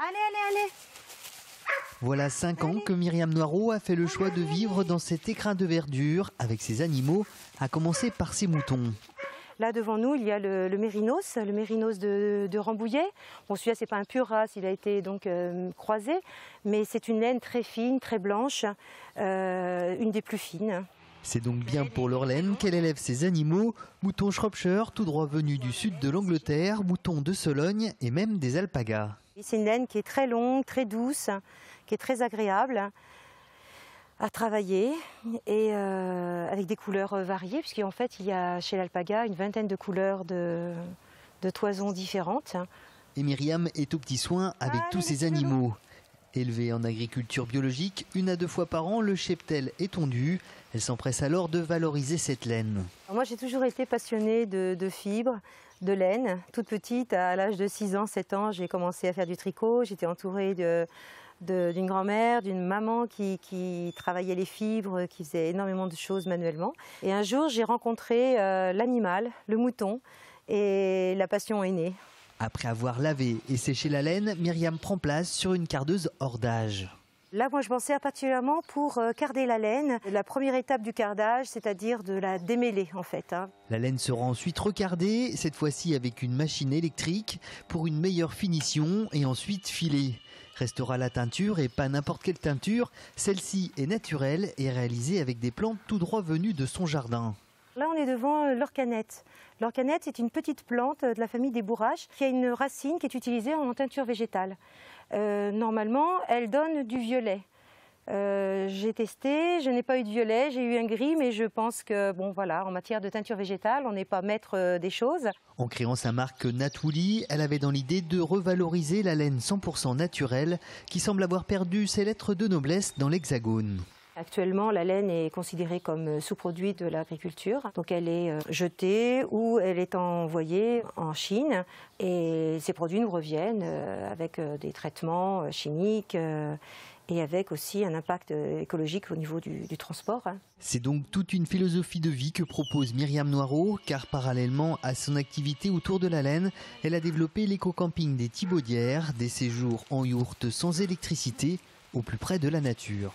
Allez. Voilà 5 ans que Myriam Noireau a fait le choix de vivre dans cet écrin de verdure avec ses animaux, à commencer par ses moutons. Là devant nous, il y a le mérinos de Rambouillet. Bon, celui-là, c'est pas un pur race, il a été donc croisé, mais c'est une laine très fine, très blanche, une des plus fines. C'est donc bien pour leur laine qu'elle élève ses animaux, moutons Shropshire, tout droit venus du sud de l'Angleterre, moutons de Sologne et même des alpagas. C'est une laine qui est très longue, très douce, qui est très agréable à travailler et avec des couleurs variées, puisqu'en fait il y a chez l'alpaga une vingtaine de couleurs de toisons différentes. Et Myriam est aux petits soins avec tous ses animaux. Élevée en agriculture biologique, 1 à 2 fois par an, le cheptel est tondu. Elle s'empresse alors de valoriser cette laine. Moi j'ai toujours été passionnée de fibres, de laine. Toute petite, à l'âge de 6 ans, 7 ans, j'ai commencé à faire du tricot. J'étais entourée d'une grand-mère, d'une maman qui travaillait les fibres, qui faisait énormément de choses manuellement. Et un jour, j'ai rencontré l'animal, le mouton, et la passion est née. Après avoir lavé et séché la laine, Myriam prend place sur une cardeuse hors d'âge. Là, moi, je m'en sers particulièrement pour carder la laine. La première étape du cardage, c'est-à-dire de la démêler, en fait. La laine sera ensuite recardée, cette fois-ci avec une machine électrique, pour une meilleure finition et ensuite filée. Restera la teinture et pas n'importe quelle teinture. Celle-ci est naturelle et réalisée avec des plantes tout droit venues de son jardin. Là, on est devant l'orcanette. L'orcanette, c'est une petite plante de la famille des bourraches qui a une racine qui est utilisée en teinture végétale. Normalement, elle donne du violet. J'ai testé, je n'ai pas eu de violet, j'ai eu un gris, mais je pense que, bon voilà, en matière de teinture végétale, on n'est pas maître des choses. En créant sa marque Natwooli, elle avait dans l'idée de revaloriser la laine 100% naturelle qui semble avoir perdu ses lettres de noblesse dans l'Hexagone. Actuellement, la laine est considérée comme sous-produit de l'agriculture. Donc elle est jetée ou elle est envoyée en Chine. Et ces produits nous reviennent avec des traitements chimiques et avec aussi un impact écologique au niveau du transport. C'est donc toute une philosophie de vie que propose Myriam Noireau, car parallèlement à son activité autour de la laine, elle a développé l'éco-camping des Thibaudières, des séjours en yourte sans électricité, au plus près de la nature.